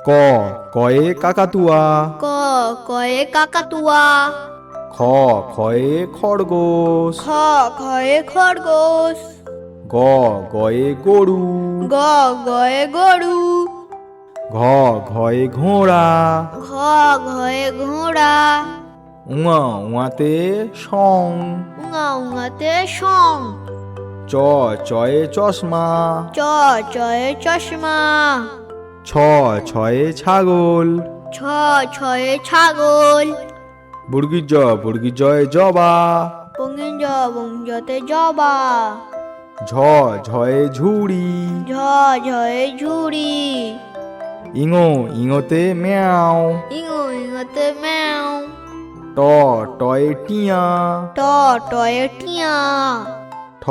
ক কয়ে কাকাতুয়া। ক কয়ে কাকাতুয়া। খ খয়ে খরগোশ। খ খয়ে খরগোশ। গ গয়ে গরু। গ গয়ে গরু। ঘ ঘয়ে ঘোড়া। ঘ ঘয়ে ঘোড়া। উঙা উঙাতে সং। উঙা উঙাতে সং। চ চয়ে চশমা। চ চয়ে চশমা। ছ ছয়ে ছাগল। ছ ছয়ে ছাগল। বর্গীর জয়ে জবা। বঙ্গিঞ্জ বঙ্গতে জবা। ঝ ঝয়ে ঝুড়ি। ঝ ঝয়ে ঝুড়ি। ইঙোতে ম্যাও। ইঙো ইঙোতে ম্যাও। ট টয়ে টিয়া। ট টয়ে টিয়া। ঠ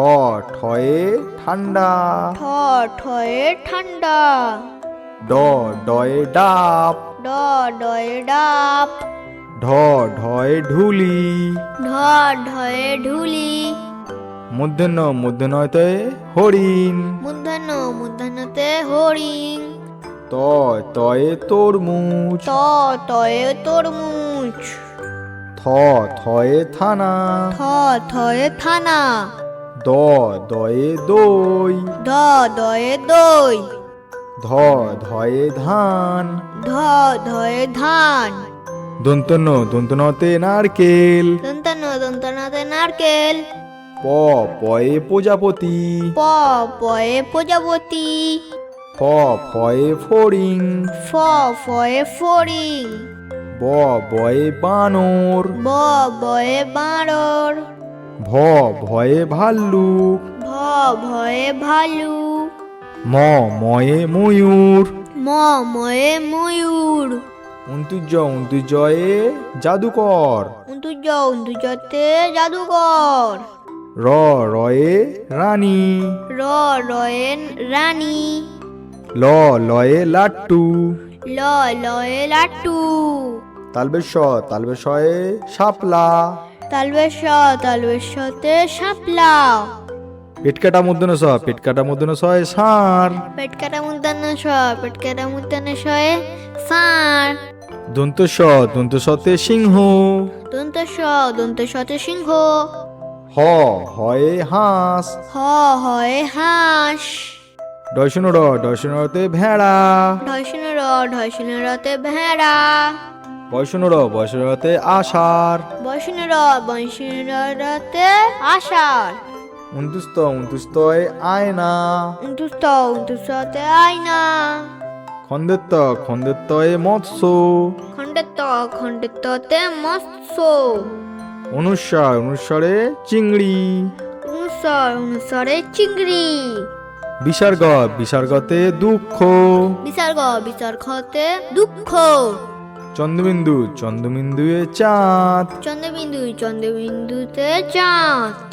ঠয়ে ঠান্ডা। ঠ ঠয়ে ঠান্ডা। ড ডয়ে ডাব। ড ডয়ে ডাব। ঢ ঢয়ে ঢুলি। ঢ ঢয়ে ঢুলি। মূর্ধন্যতে হরিণ। মূর্ধন্য মূর্ধন্যতে হরিণ। ত তয়ে তরমুজ। ত তয়ে তরমুজ। থ থয়ে থানা। থ থয়ে থানা। দ দয়ে দই। দ দয়ে দই। ধ ধয়ে ধান। ধ ধয়ে ধান। দন্তনতে নারকেল। দন্তনতে নারকেল। প পয়ে প্রজাপতি। প পয়ে প্রজাপতি। ফ ফয়ে ফড়িং। ফ ফয়ে ফড়িং। ব বয়ে বানর। ব বয়ে বাঁদর। ভ ভয়ে ভাল্লুক। ভ ভয়ে ভালুক। ম ময়ে ময়ূর। ম ময়ে ময়ূর। জয়ে জাদুকর। উন্দুজতে জাদুকর। র রয়ে রানী। র রয়ে রানী। ল লয়ে লাট্টু। ল লয়ে লাট্টু। তালবেশয়ে শাপলা। তালবেশতে শাপলা। পেটকাটা মূর্ধন্য সয়ে ষাঁড়। পেটকাটা মূর্ধন্য শয়ে ষাঁড়। দন্তসতে সিংহ। দন্তসতে সিংহ। হ হয়ে হাঁস। হ হয়ে হাঁস। ডয়শনরতে ভেড়া। ঢয়শনরতে ভেড়া। বয়সনরতে আষাঢ়। বয়সনরতে আষাঢ়। উনতুস্তয়ে আয়না। উনতুস্ততে আয়না। খন্দেত্তয়ে মৎস্য। খণ্ডেত্ততে মৎস্য। অনুস্বরে চিংড়ি। অনুসারে চিংড়ি। বিসর্গতে দুঃখ। বিসর্গতে দুঃখ। চন্দ্রবিন্দুয়ে চাঁদ। চন্দ্রবিন্দুতে চাঁদ।